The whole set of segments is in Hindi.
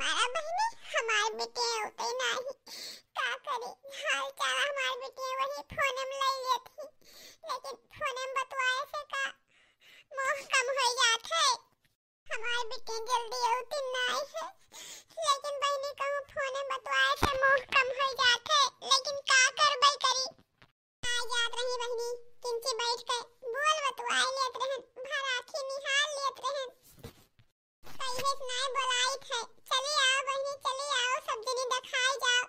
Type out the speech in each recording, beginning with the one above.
मारा बहनी हमार बेटे होते नहीं का करे हाल चाल हमार बेटे वही फोन में ले लेती लेकिन फोन में बतवाए से का मोह कम हो जात है हमार बेटे जल्दी होती नहीं है लेकिन बहनी कहूं फोन में बतवाए से मोह कम हो जात है लेकिन का करबई करी आ याद रही बहनी किंची बैठ के बोल बतवाए लेत रहन भर आंखें निहाल लेत रहन कहिए नहीं बुलाई थे चली आओ बहनी चली आओ सब जने दिखाई जाओ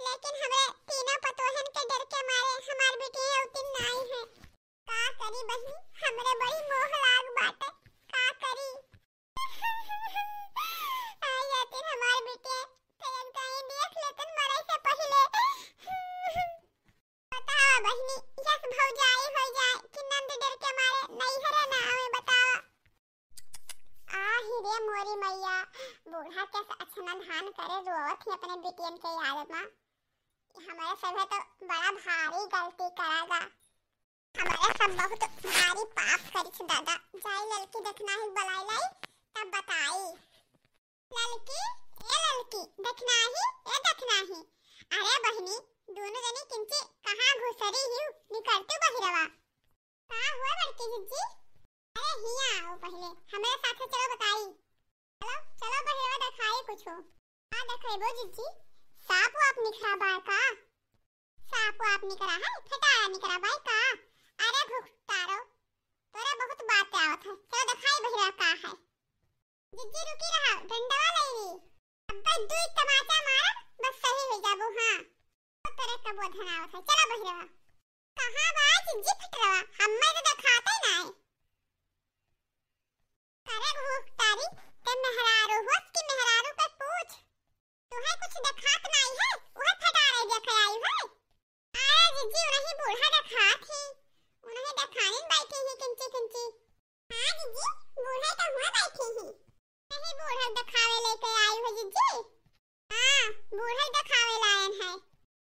लेकिन हमें तीनों पतोहन के डर के मारे हमार बेटी होती नहीं है का करी बहनी हमरे बड़ी मोह लाग बाटे का करी आ जाते हमार बेटे तेन कहीं देख लेतन मरे से पहले बताओ बहनी यस भौजाई हो जाए कि नंद डर के मारे नहीं हरे ना आवे बताओ रे मोरी मैया बूढ़ा कैसे अच्छा धान करे रोवत ही अपने बेटियन के याद में हमारे सब है तो बड़ा भारी गलती करागा हमारे सब बहुत भारी पाप करी दादा जाई ललकी देखना ही बुलाई लाई तब बताई ललकी देखना ही अरे बहनी दोनों जने किंचे कहां घुसरी ही निकलते बहिरवा का हुआ लड़की जी अरे हिया आओ पहले हमारे साथ चलो बताई चलो बहिरवा दिखाई कुछ हो हां दिखाइबो जीजी साप आप निकरा बा का साप आप निकरा है फटारा निकरा बा का अरे भुखतारो तोरा बहुत बात आवत है चलो दिखाई बहिरवा का है जीजी रुकी रहा डंडा लेनी अब दो तमाचा मार बस सही हो जाबो हां तो तेरे का बोधन आवत है चलो बहिरवा कहां बा जीजी फटरवा हम्मे तो दिखाते नहीं अरे भूखतारी ते मेहरारू होत कि मेहरारू पे पूछ तुम्हें कुछ दिखात नहीं है वह फटारे देख आई है अरे जीजी उन्हें बूढ़ा दिखात ही उन्हें दिखाने बैठे ही किंची हां जीजी बूढ़ा तो हुआ बैठे ही नहीं बूढ़ा दिखावे लेके आई हो जीजी हां बूढ़ा दिखावे लायन है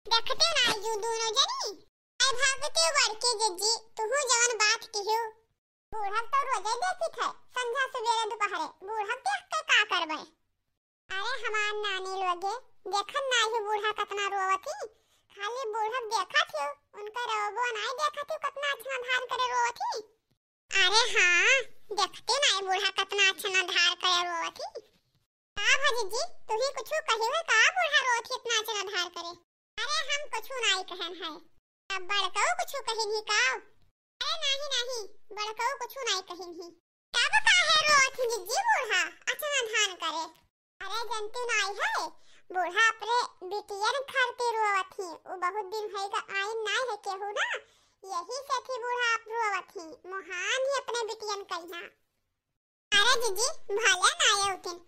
देखते नहीं जो दोनों जनी आई भागते बड़के जीजी तू जवान बात कहियो बूढ़ा तो रोजे देखी थे संध्या सवेरे दोपहरे बूढ़ा देख के का करबे अरे हमार नानी लोगे देखन नाही बूढ़ा कितना रोवती खाली बूढ़ा देखा थियो उनका रोबो नहीं देखा थियो कितना अच्छा धार करे रोवती अरे हां देखते नहीं बूढ़ा कितना अच्छा धार करे रोवती का भाजी जी तू ही कुछ कहिवे का बूढ़ा रोवती इतना अच्छा धार करे अरे हम कुछ नहीं कहन है अब बड़को कुछ कहिन ही का अरे नहीं बड़को कुछ नहीं कहिन ही तब काहे रोत जीजी बूढ़ा अच्छा धान करे अरे जनती नहीं है बूढ़ा अपने बिटियन खरते रोवत ही वो बहुत दिन होएगा आई नहीं है केहू ना यही से थी बूढ़ा आप रोवत ही महान ही अपने बिटियन कहिया अरे जीजी भले ना आए उतिन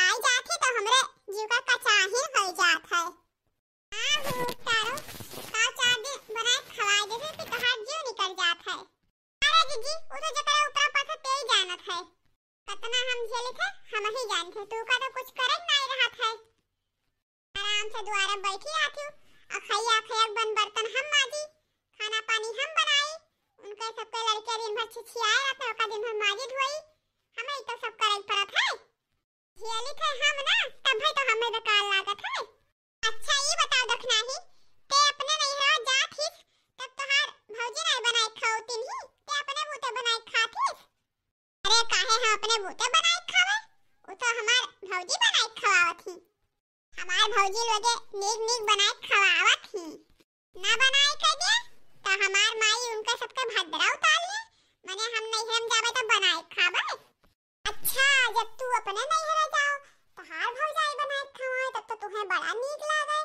आई जाती तो हमरे जीव का कचाही हो जात है हां तारो का चादे बनाए खवाए देते तो कहां जीव निकल जात है अरे जीजी वो तो जकरा ऊपर पाछे ते ही जानत है कितना हम झेले थे हम ही जानते तू का तो कुछ करे नहीं रहा था आराम से द्वारा बैठी आती अखैया बन बर्तन हम माजी खाना पानी हम बनाई उनके सबके लड़के दिन भर छिछियाए रहते ओका दिन भर माजी धोई हमें तो सब करे पड़त है झेली थे हम ना तब है तो हमें बेकार लागत है अच्छा ये बताओ दखना ही ते अपने नहीं रहा जात ही तब तो हार भौजी नहीं बनाई खाओतीन ही ते अपने बूते बनाई खातीस अरे काहे हम अपने बूते बनाई खावे वो तो हमार भौजी बनाई खवावत ही हमार भौजी लोगे नीक बनाई खवावत ही ना बनाई कर दिया तो हमार माई उनका सबके भद्रा उतार लिए माने हम नहीं हम जावे तो बनाई खावे अच्छा जब तू अपने नहीं रह जाओ तो हार भौजाई बनाई खवाए तब तो तुम्हें बड़ा नीक लागे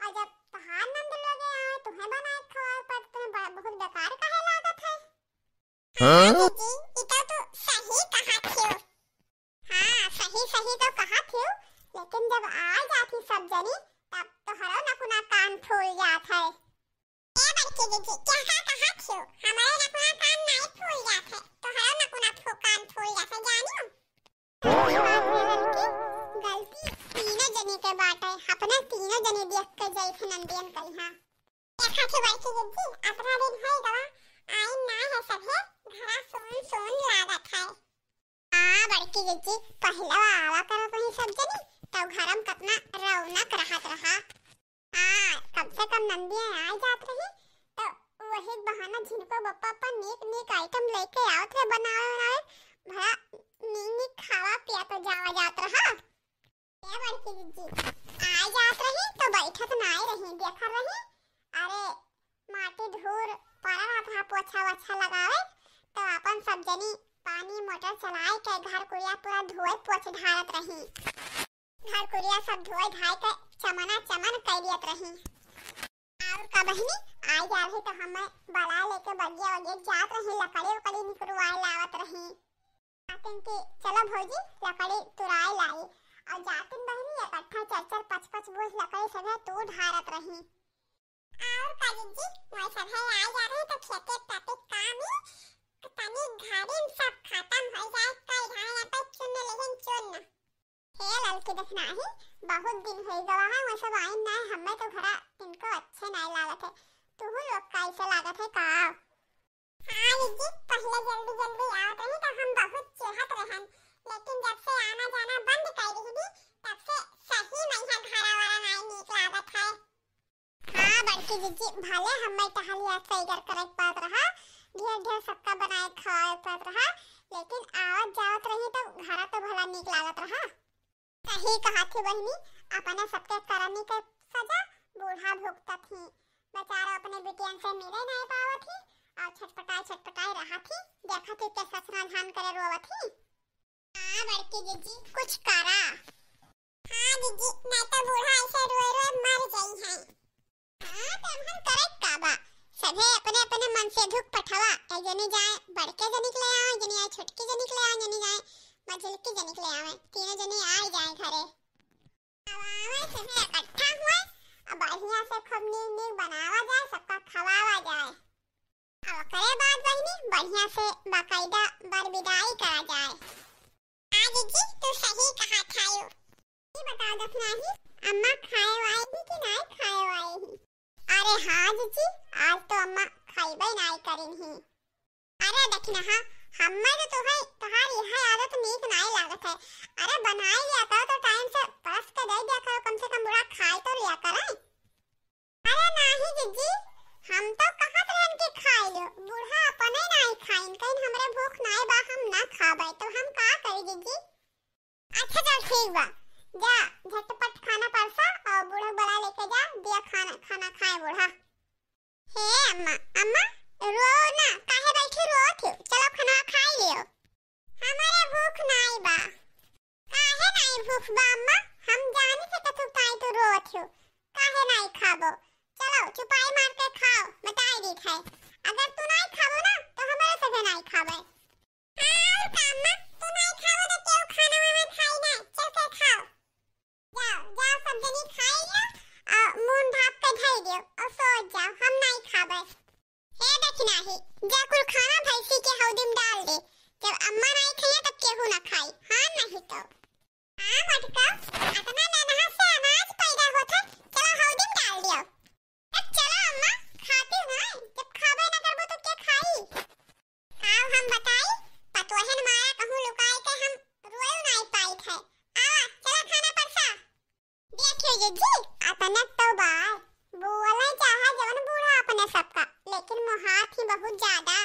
और जब तहार नंद लोगे आए तुम्हें बनाई खवाए पर तुम्हें बड़ा बहुत बेकार काहे लागत है हां जी इतना तो सही कहा थियो हां सही तो कहा थियो लेकिन जब आ जाती सब जनी तब तो हरो नकुना कान फूल जात है ए बच्चे जी क्या कहा थियो हमारे नकुना कान नहीं फूल जात है तो हरो नकुना कान फूल जात है जानियो गलती तीनों जने के बाटे अपने तीनों जने देख के जाई थे नंदियन कहिया देखा थे बच्चे जी अपना दिन है गवा आई ना है सब है घरा सोन लागत है बड़की जी पहला आवा करो कहीं सब जनी तो घर में कितना रौनक रहत रहा। कम से कम नंदिया आ जात रही तो वही बहाना झिनको बप्पा पर नीक नीक आइटम लेके आवत रहे बनावे भला नीक नीक खावा पिया तो जावा जात रहा। ये बड़की जीजी आ जात रही तो बैठत नाई रही देखत रही। अरे माटी धूर पड़ा था पोछा वछा लगावे तो अपन सब जनी पानी मोटर चलाए के घर कुरिया पूरा धोए पोछ ढारत रही। घर कुरिया सब धोए धाय के चमना चमन करियत रही। और का बहनी आ जा रही तो हमें बला लेके बगिया वगिया जात रही लकड़ी उकड़ी निकलवाए लावत रही। आते कि चलो भौजी लकड़ी तुराए लाई और जातिन बहनी इकट्ठा 4-4 5-5 बोझ लकड़ी सब तू ढारत रही। और का जीजी मैं सब है आ जा रही तो खेते ताते काम ही तनी घाड़ी सब खत्म हो जाए कई ढाया पे चुन लेकिन चुन हे ललकी देखना ही बहुत दिन हो गवा है वो सब आई ना हमें तो घरा इनको अच्छे नहीं लागत है। तू लोग कैसे लागत है का? हां जीजी पहले जल्दी जल्दी आवत रही तो हम बहुत चाहत रहन लेकिन जब से आना जाना बंद कर दी तब से सही नहीं है घरा वाला नहीं नीक लागत है। हां बड़की जीजी भले हमें टहलिया सैगर करे पात रहा ढेर ढेर सबका बनाए खाए पात रहा लेकिन आवत जावत रही तो घरा तो भला नीक लागत रहा। सही कहा थी बहनी अपने सबके करनी के सजा बूढ़ा भुगता थी बेचारा अपने बिटियन से मिले नहीं पावत थी और छटपटाई रहा थी देखा थी के ससुरा धान करे रोवत थी। हां बड़की जीजी कुछ करा। हां जीजी नहीं तो बूढ़ा ऐसे रोए रोए मर गई है। हां तो हम करे का बा सभे अपने अपने मन से दुख पठवा एक जनी जाए बड़के जनी के ले आवे जनी आए छोटकी जनी के ले आवे जनी जाए मझिलकी जनी के ले आवे तीनों जनी आ जाए घरे। अब आवे सभे इकट्ठा हुए अब बढ़िया से खूब नीक नीक बनावा जाए सबका खवावा जाए। अब करे बात बहनी बढ़िया से बाकायदा बरविदाई करा जाए। आज जी तू सही कहा थायो ये बता दफना ही अम्मा खाए वाई कि नहीं खाए वाई? अरे हाँ जीजी आज तो अम्मा खाइबे नहीं करिन ही। अरे देखना हाँ हमें तो है तुम्हारी यह आदत नीक नहीं लागत है। अरे बनाई लिया करो तो टाइम से परस के दे दिया करो कम से कम बुढ़ा खाए तो लिया करे। अरे नहीं जीजी हम तो कहत रहन कि खाई लो बूढ़ा अपने नहीं खाइन कहीं हमरे भूख नहीं बा हम ना खाबे तो हम का करी जीजी? अच्छा चल ठीक बा जा झटपट खाना परसा और बूढ़ा बड़ा लेके जा दिया खाना खाए बूढ़ा। हे अम्मा अम्मा रो ना काहे बैठी रोत हो चलो खाना खा लियो। हमारे भूख नहीं बा। काहे नहीं भूख बा अम्मा हम जानी से कथु ताई तो रोत हो काहे नहीं खाबो चलो चुपाई मार के खाओ बताई दी है अगर तू नहीं खाबो ना तो हमारे से नहीं खाबे। हां अम्मा तू नहीं खाबो तो क्यों खाना में खाई ना चल के खाओ जाओ सब जनी खाई लो और मुंह ढाप के धई दियो और सो जाओ हम नहीं खाबे। हे देखना ही जा कुल खाना भैंसी के हौदी में डाल दे जब अम्मा नहीं खाए तब केहू ना खाई। हां नहीं तो हां मटका इतना नन्हा से अनाज पैदा होता चलो हौदी में डाल दियो। अब चलो अम्मा खाती ना जब खाबे ना करबो तो क्या खाई? आओ हम बताई पतोहन मारा कहूं लुकाए के हम रोए नहीं पाई थे। आ चलो खाना परसा देखियो जीजी अपने तो बाय बोले चाहा जवन बूढ़ा अपने सबका लेकिन मोहात ही बहुत ज्यादा।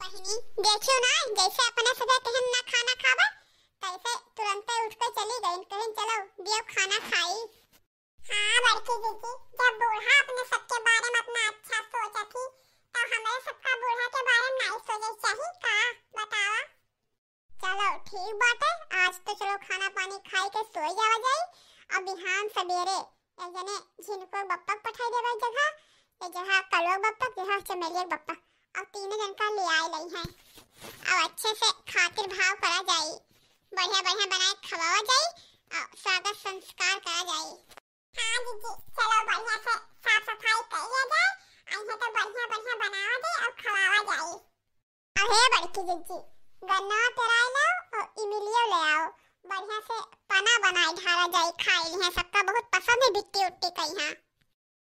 बहनी देखियो ना जैसे अपने सबे कहन ना खाना खाबे तैसे तुरंत उठ के चली गई कहीं चलो दियो खाना खाई। हां बड़की जीजी जब बूढ़ा अपने सबके बारे में अपना अच्छा सोचा थी तो हमें सबका बूढ़ा के बारे में नहीं सोचे चाहिए का बतावा। चलो ठीक बात है आज तो चलो खाना पानी खाई के सोई जावा जाए अब बिहान सवेरे एक जने झिनको बप्पा पठाई देवे जगह कलो बप्पा जगह चमेलिया बप्पा और तीनों जन का ले आए लई है अब अच्छे से खातिर भाव करा जाए बढ़िया बढ़िया बनाए खवावा जाए और स्वागत संस्कार करा जाए। हां दीदी चलो बढ़िया से साफ सफाई कर लिया जाए ऐसे तो बढ़िया बढ़िया बनावा जाए और खवावा जाए। अरे बड़की जीजी गन्ना पेराई लाओ और इमलियो ले आओ बढ़िया से पना बनाए ढारा जाए खाई लिया सबका बहुत पसंद है बिट्टी उट्टी कई।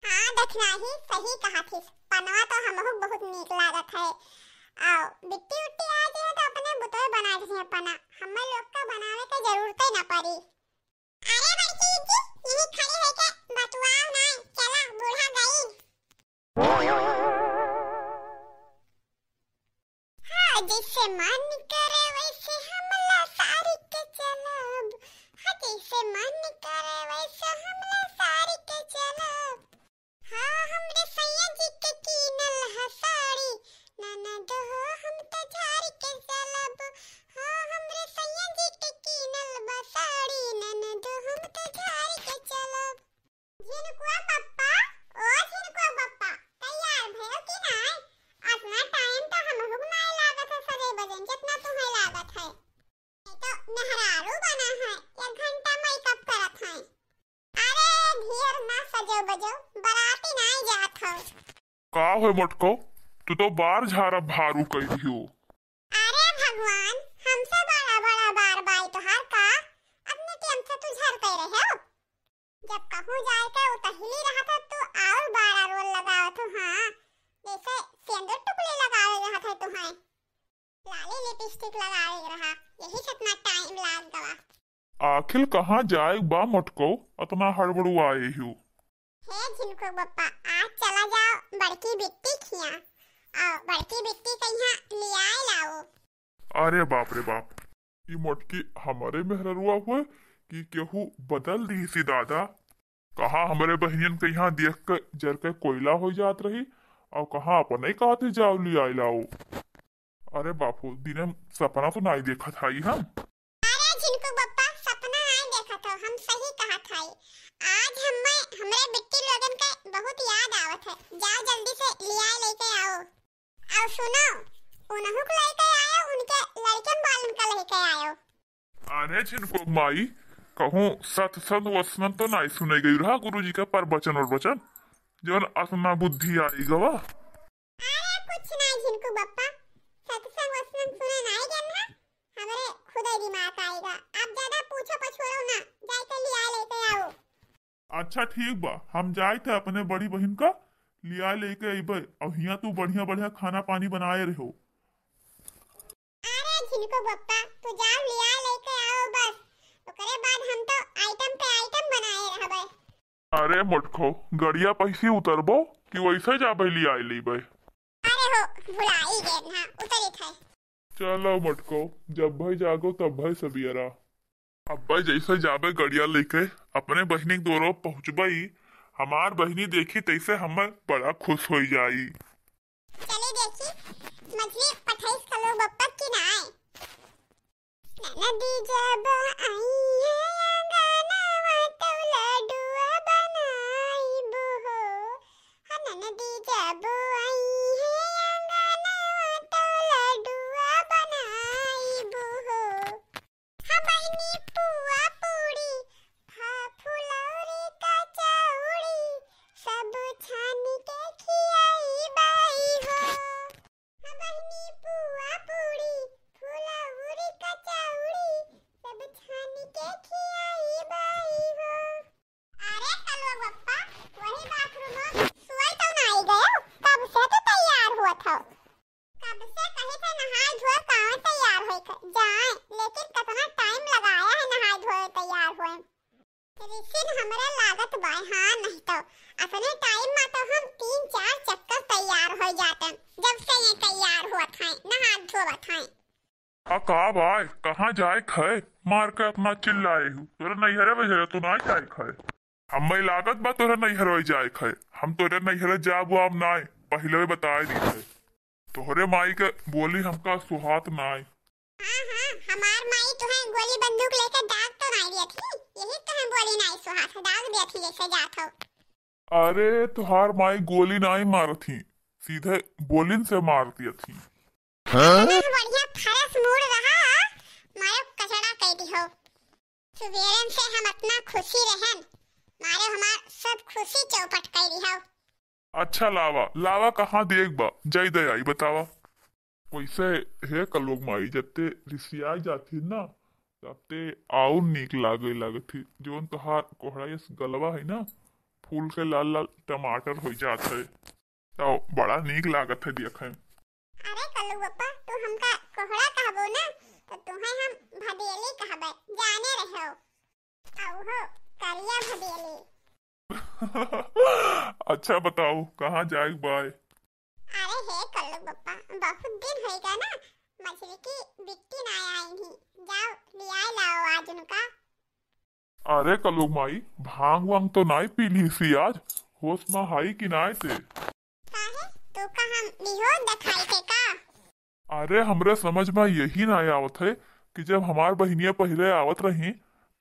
हां देखना ही सही कहा थी पनवा तो हमहु बहुत नीक लागत है और बिट्टी उट्टी आ जाए तो अपने बुतोय बना दे पना हम लोग का बनावे के जरूरत ही ना पड़ी। अरे तू आओ ना, चला बूढ़ा गई। हाँ जैसे मन करे वैसे हमला सारी के चलब, हाँ जैसे मन करे वैसे हमला सारी के चलब। हाँ हमरे सैया जी के कीनल ह साड़ी, ननद हो हम तो झाड़ी के चलब। हाँ हमरे सैया जी के कीनल बा साड़ी, ननद हम तो झाड़ी के चलब। झिनकुआ पप्पा, ओ झिनकुआ पप्पा, तैयार भयो कि नहीं? अपना टाइम तो हमहु को नहीं लागत है सजे बजन जितना तुम्हें लागत है। ये तो मेहरारू बना है, 1 घंटा मेकअप करत है। अरे ढेर ना सजो बजो, बराती नहीं जात हो। का है मटको, तू तो बार झारा भारू कही हो। अरे भगवान, हमसे बड़ा बड़ा बार बाई तोहार का, अपने टेम से तू झर कह रहे हो। जब कहूँ जाए के उतहिली रहा था तू और 12 रोल लगाओ तो। हाँ जैसे सेंदूर टुकड़ी लगाओ रहा था तुम्हें, लाली लिपस्टिक लगाओ रहा, यही से इतना टाइम लाग गवा। आखिर कहाँ जाए बा मटको, इतना हड़बड़ू आए हो। हे झिनको बप्पा, आज चला जाओ बड़की बिट्टी खिया, आओ बड़की बिट्टी कहीं लिया लाओ। अरे बाप रे बाप, ये मटकी हमारे मेहररुआ हुए कि केहू बदल दी सी दादा। कहाँ हमारे बहनियन के यहाँ देख के जर के कोयला हो जात रही, और कहाँ अपन ही कहते जाओ लिया लाओ। अरे बापू, दिने सपना तो नहीं देखा था ही हम। अरे झिनको बप्पा, सपना नहीं देखा था, हम सही कहा था। आज हमरे बिट्टी लोगन के बहुत याद आवत है, जाओ जल्दी से लिया लेके आओ। और सुनो, उन्हों को लेके आयो, उनके लड़कन बालन का लेके आयो। अरे झिनको माई, कहूँ सत्संग वसन तो नहीं सुने गई रहा गुरुजी का प्रवचन और वचन, जौन अपना बुद्धि आई गवा। अरे कुछ नहीं झिनको बप्पा, सत्संग वसन सुने नहीं गए ना, हमारे खुद ही दिमाग आएगा। आप ज्यादा पूछो पछोड़ो ना, जाके लिया लेके आओ। अच्छा ठीक बा, हम जाए थे अपने बड़ी बहन का लिया लेके अबे, और यहाँ तू बढ़िया बढ़िया खाना पानी बनाए रहो। अरे झिनको बप्पा, तू जाओ लिया लेके आओ बस, ओकरे बाद हम तो आइटम पे आइटम बनाए रहबे। अरे मटको, गड़िया पैसे उतरबो कि वैसे जाबे लिया लेबे? अरे हो, भुला ही गए ना, उतरी थे। चलो मटको, जब भाई जागो तब भाई सबियरा। अब भाई जैसे जाबे गड़िया लेके अपने बहनी के दोनों पहुँचबई, हमार बहनी देखी तैसे हमें बड़ा खुश हो जाई। चले देखी मछली 28 किलो बप्पा की ना आए। नदी जब आई है गाना तो लड्डुआ बनाई बहो, हाँ नदी जब आई है गाना तो लड्डुआ बनाई बहो। हाँ बहनी पुआ पूड़ी, हाँ फुलौरी का चौड़ी, सब छान के खियाई बाई हो। हाँ बहनी पुआ पूड़ी, फुलौरी का चौड़ी, सब छान के खियाई बाई हो। अरे कलवा बप्पा, वही बाथरूम में सोई तो नहीं गए, कब से तो तैयार हुआ था। कब से कहे थे नहाए धोए कहाँ तैयार होए जाए, लेकिन कितना टाइम लगाया है नहाए धोए तैयार हुए। रिसिन हमरा लागत बा, हाँ नहीं तो अपने टाइम में तो हम 3-4 चक्कर तैयार हो जाते, जब से ये तैयार हुआ था नहा धोआ था। का भाई कहाँ जाए खाए, मार के अपना चिल्लाए हूँ, तोरा नैहरे बजे तो ना जाए खाए। हमें लागत बा तोरा नैहरे जाए खाए, हम तोरे नैहरे जाब आब नाय, पहले बताए दी है। तोहरे माई के बोली हमका सुहात नाय। हाँ हमार माई तुम्हें गोली बंदूक लेकर दाग तो नहीं दी थी, यही तुम्हें बोली नहीं सुहात दाग दी थी जैसे जात हो। अरे तुहार माई गोली नहीं मार थी, सीधे बोलिन से मारती थी। बढ़िया फरस मूड रहा, मारो कचड़ा कह दी हो। सुबेरन से हम अपना खुशी रहन, मारो हमार सब खुशी चौपट कह दी हो। अच्छा लावा लावा कहाँ देख बा, जय दे आई बतावा। वैसे हे कलोग माई जत्ते रिसिया जाती ना, तबते और नीक लागे थी, जोन तुहार कोहड़ा ये गलवा है ना, फूल के लाल लाल टमाटर हो जात है, तो बड़ा नीक लागत है देखे। अरे कल्लू बप्पा, तू हमका कोहड़ा कहबो ना, तो तुम्हें हम भदेली कहबे, जाने रहो। आओ हो करिया भदेली। अच्छा बताओ कहाँ जाए बाय। अरे हे कल्लू पप्पा, बहुत दिन होएगा ना मछली की बिक्री ना आई थी। जाओ लिया लाओ आज उनका। अरे कलोग माई भांग वांग तो नाई पी ली सी आज, होश में हाई कि नाय थे। काहे तू का हम बिहोश दिखाई थे का? अरे हमरे समझ में यही ना आवत है कि जब हमार बहिनिया पहले आवत रही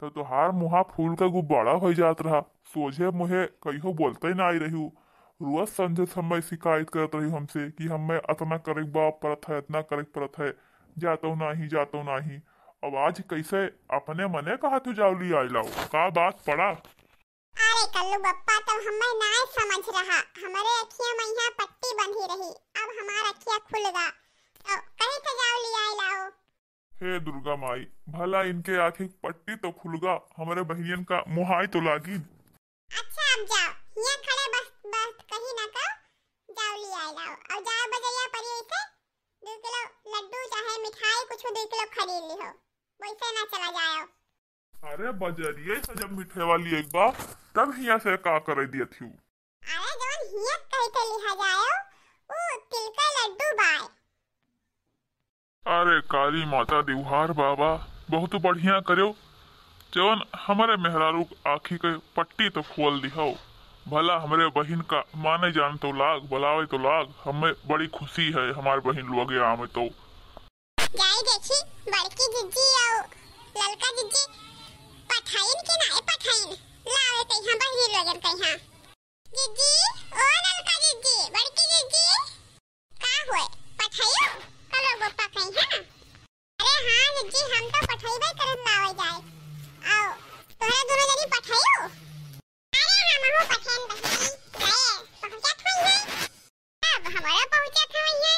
तो तुहार मुहा फूल का गुब्बारा हो जात रहा, सोझे मुहे कहियो बोलते ही ना आई रही। रोज संजय समय शिकायत करत रही हमसे कि हमें इतना करे बाप परत है, इतना करे परत है, जातो नहीं। अब आज कैसे अपने मने कहा तू जावली आई लाओ, का बात पड़ा? अरे कल्लू पप्पा तो हमें ना समझ रहा, हमारे अखियां में यहाँ पट्टी बंधी रही, अब हमारा अखियां खुल गा तो कहीं तो जाओ लिया लाओ। हे दुर्गा माई, भला इनके आँखें पट्टी तो खुलगा, हमारे बहनियन का मुहाई तो लागी। अच्छा अब जाओ, यहाँ खड़े बस बस कहीं ना कहो, जाओ लिया लाओ। और जाओ बजरिया पड़ी से 2 किलो लड्डू चाहे मिठाई कुछ 2 किलो खरीद लिहो, वैसे ना चला जाओ। अरे बजरिए से जब मिठे वाली एक बार तब हिया से का कर दिया थी। अरे जवन हिया कहते लिहा जाओ वो तिल का लड्डू बाय। अरे काली माता दिवहार बाबा बहुत बढ़िया करो, जवन हमारे मेहरारू आखी के पट्टी तो खोल दिहो, भला हमारे बहन का माने जान तो लाग, बुलावे तो लाग, हमें बड़ी खुशी है हमारे बहन लोग आमे तो। जाई देखी बड़की जिज्जी और ललका जिज्जी पठाइन के नाए पठाइन लावे कहीं बहनी लोगन कहीं। जिज्जी ओ ललका जिज्जी बड़की जिज्जी का होए पठाइयो कलो गोपा कहीं। अरे हाँ जिज्जी हम तो पठाइबे करन लावे जाए, आओ तोहरा दोनों जनी पठाइयो। अरे हम हो पठाइन बहनी गए पहुंचत हुई है, अब हमारा पहुंचत हुई है।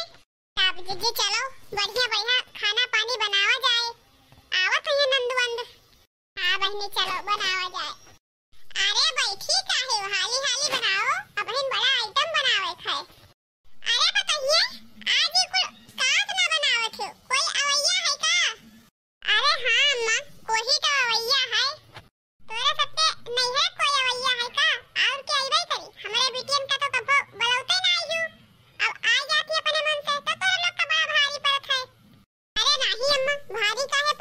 अब जिज्जी चलो बढ़िया खाना पानी बनावा जाए, आवत है नंदवंद। हाँ बहनी चलो बनावा जाए। अरे बैठी काहे हो, हाली बनाओ, अब बहन बड़ा आइटम बनावे खाए। अरे बताइए आज ये कुल काट ना बनावत हो, कोई अवैया है का? अरे हाँ अम्मा कोई तो अवैया है, तोरे सबके नहीं है कोई अवैया है का? और क्या आइबे करी, हमारे बेटियन का तो कबो बलौते ना आयु, अब आ जाती अपने मन से तो तोरे लोग का बड़ा भारी पड़त है। अरे नहीं अम्मा भारी काहे